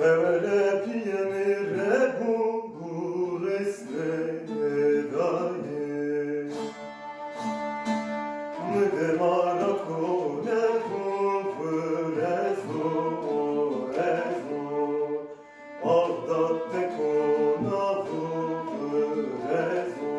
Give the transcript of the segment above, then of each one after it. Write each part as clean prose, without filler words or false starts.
Fevele piyanire bu resme daye Mıde marakone kufurezo ezo Ağdatte kona kufurezo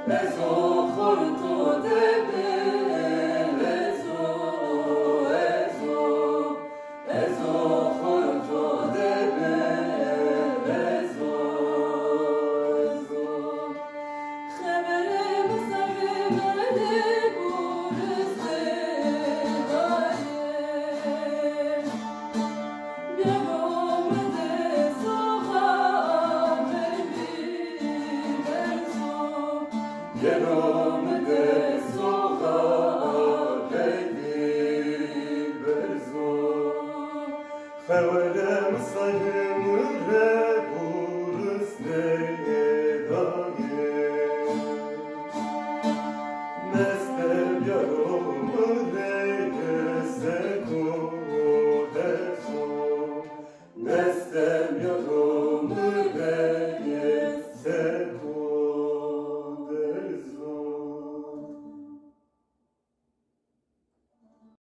Ezo forto debe, ezo forto debe, Xebere musavimene bureste daye, Biagomede soha bebi benzo, Yeromde soha beyni berzo Fevelem sayımre burus neye daye Nestem yaromı neye seko deso Nestem yaromı